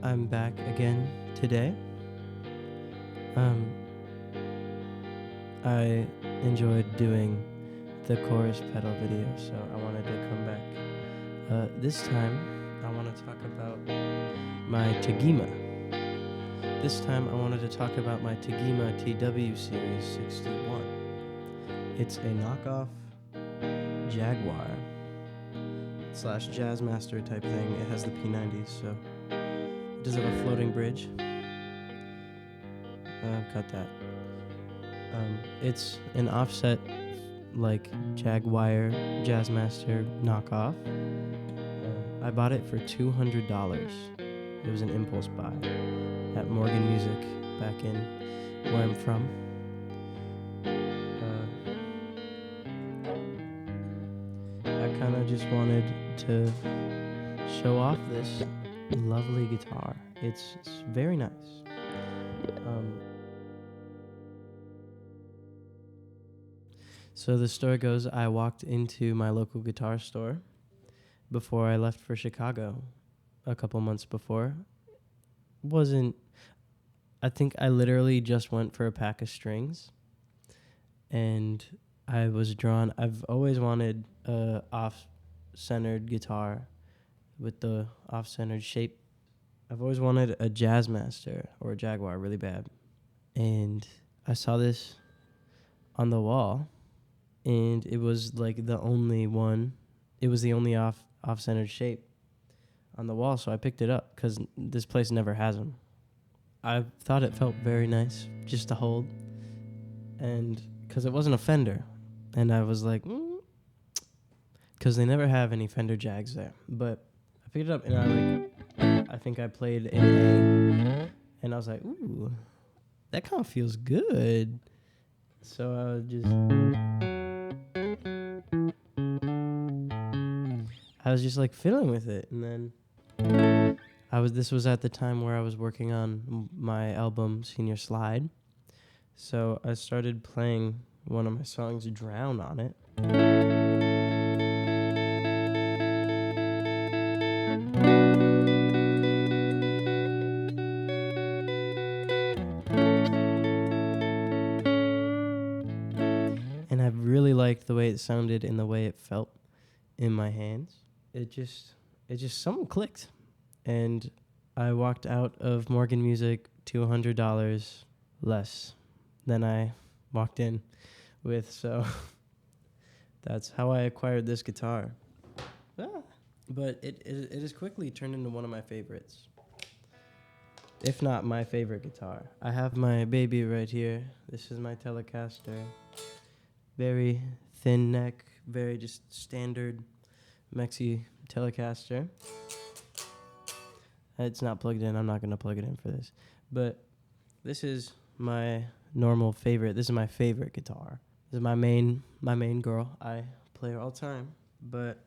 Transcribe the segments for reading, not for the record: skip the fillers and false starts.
I'm back again today. Um, I enjoyed doing the chorus pedal video, so I wanted to come back. This time, I want to talk about my Tagima. This time, I wanted to talk about my Tagima TW Series 61. It's a knockoff Jaguar / Jazzmaster type thing. It has the P90s, so it does have a floating bridge. Cut that. It's an offset like Jaguar Jazzmaster knockoff. I bought it for $200. It was an impulse buy at Morgan Music back in where I'm from. I kind of just wanted to show off this lovely guitar. It's very nice. So the story goes, I walked into my local guitar store before I left for Chicago a couple months before. I think I literally just went for a pack of strings, and I was drawn. I've always wanted a off-centered guitar with the off-centered shape. I've always wanted a Jazzmaster or a Jaguar really bad. And I saw this on the wall, and it was like the only one. It was the only off-centered shape on the wall, so I picked it up because this place never has them. I thought it felt very nice just to hold, and because it wasn't a Fender, and I was like, because they never have any Fender Jags there. But I picked it up, and I think I played an A, and I was like, ooh, that kind of feels good. So I was just like fiddling with it, and then this was at the time where I was working on my album Senior Slide, so I started playing one of my songs, Drown, on it. And I really liked the way it sounded and the way it felt in my hands. It just something clicked. And I walked out of Morgan Music $200 less than I walked in with, so that's how I acquired this guitar. But it has quickly turned into one of my favorites, if not my favorite guitar. I have my baby right here. This is my Telecaster. Very thin neck, very just standard Mexi Telecaster. It's not plugged in. I'm not going to plug it in for this. But this is my normal favorite. This is my favorite guitar. This is my main girl. I play her all the time. But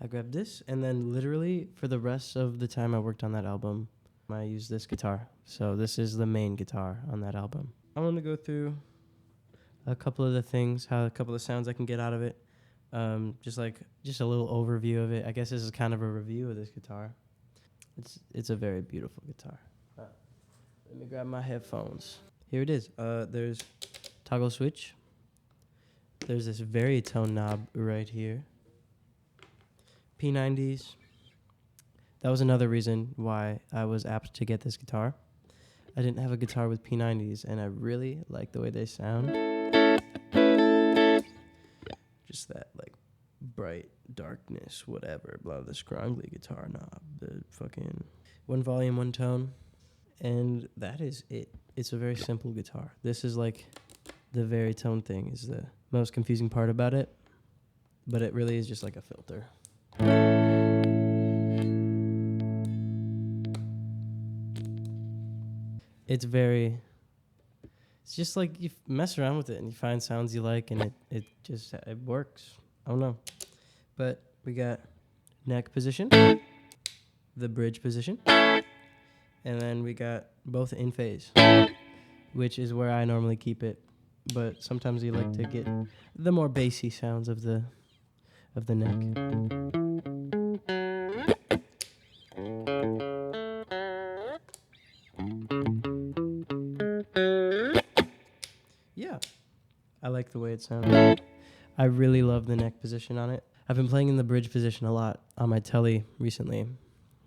I grabbed this, and then literally for the rest of the time I worked on that album, I used this guitar. So this is the main guitar on that album. I want to go through a couple of the things, a couple of sounds I can get out of it. Just a little overview of it. I guess this is kind of a review of this guitar. It's a very beautiful guitar. Let me grab my headphones. Here it is. There's toggle switch. There's this varitone knob right here. P90s. That was another reason why I was apt to get this guitar. I didn't have a guitar with P90s, and I really like the way they sound. Just that, like, bright darkness, whatever, blah, the scrangly guitar knob, the fucking one volume, one tone, and that is it. It's a very simple guitar. This is like the varitone thing is the most confusing part about it, but it really is just like a filter. It's just like you mess around with it and you find sounds you like, and it works. I don't know. But we got neck position, the bridge position, and then we got both in phase, which is where I normally keep it. But sometimes you like to get the more bassy sounds of the neck. like the way it sounds. I really love the neck position on it. I've been playing in the bridge position a lot on my telly recently,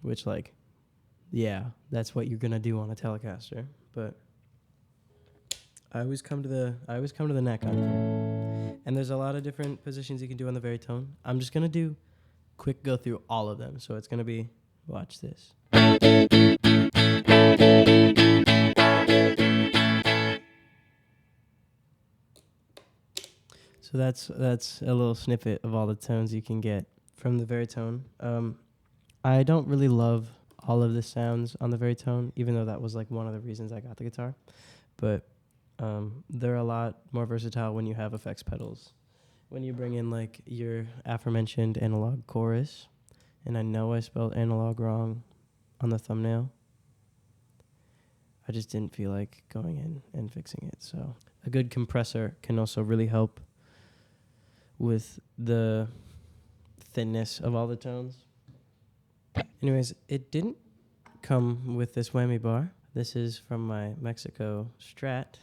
which that's what you're gonna do on a Telecaster. But I always come to the neck on here. And there's a lot of different positions you can do on the baritone. I'm just gonna do quick go through all of them. So it's gonna be, watch this. So that's a little snippet of all the tones you can get from the baritone. I don't really love all of the sounds on the baritone, even though that was like one of the reasons I got the guitar. But they're a lot more versatile when you have effects pedals. When you bring in like your aforementioned analog chorus, and I know I spelled analog wrong on the thumbnail. I just didn't feel like going in and fixing it. So a good compressor can also really help with the thinness of all the tones. Anyways, it didn't come with this whammy bar. This is from my Mexico Strat,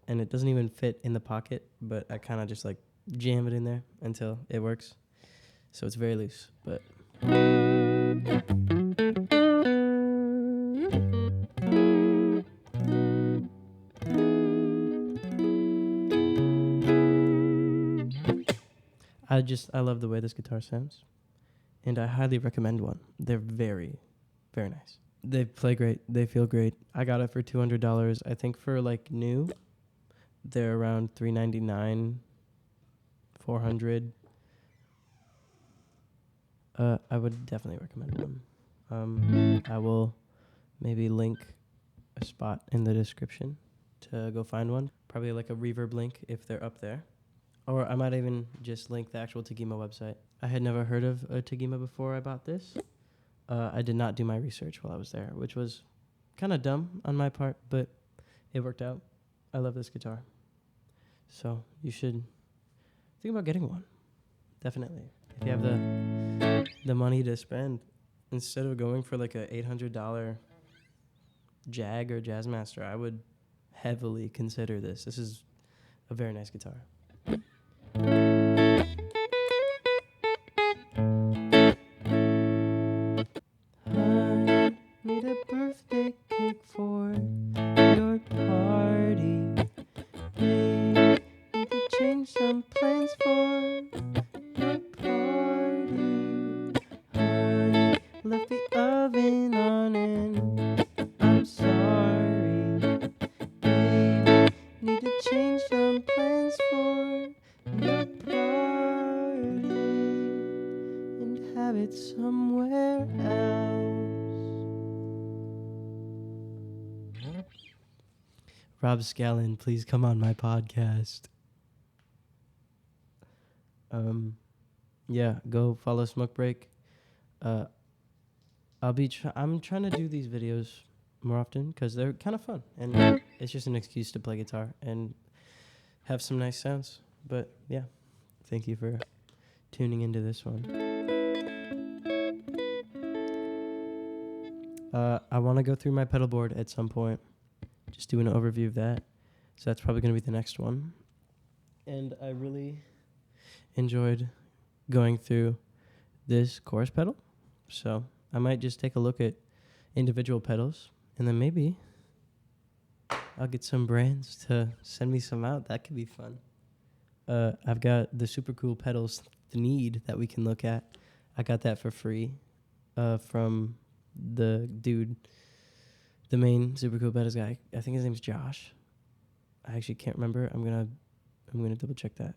and it doesn't even fit in the pocket, but I kind of just like jam it in there until it works. So it's very loose, but I love the way this guitar sounds, and I highly recommend one. They're very, very nice. They play great. They feel great. I got it for $200. I think for like new, they're around $399, $400. I would definitely recommend one. I will maybe link a spot in the description to go find one. Probably like a reverb link if they're up there. Or I might even just link the actual Tagima website. I had never heard of a Tagima before I bought this. I did not do my research while I was there, which was kind of dumb on my part, but it worked out. I love this guitar. So you should think about getting one. Definitely. If you have the money to spend, instead of going for like a $800 Jag or Jazzmaster, I would heavily consider this. This is a very nice guitar. I need a birthday cake for your party. Need to change some plans for your party. Honey, left the oven on and I'm sorry. Baby, need to change some plans for your party and have it somewhere else. Rob Scallon, please come on my podcast. Yeah, go follow Smoke Break. I'm trying to do these videos more often because they're kind of fun, and it's just an excuse to play guitar and have some nice sounds. But yeah, thank you for tuning into this one. I want to go through my pedal board at some point, just do an overview of that. So that's probably going to be the next one. And I really enjoyed going through this chorus pedal. So I might just take a look at individual pedals, and then maybe I'll get some brands to send me some out. That could be fun. I've got the super cool pedals need that we can look at. I got that for free from the dude, the main super cool pedals guy. I think his name's Josh. I actually can't remember. I'm gonna double check that.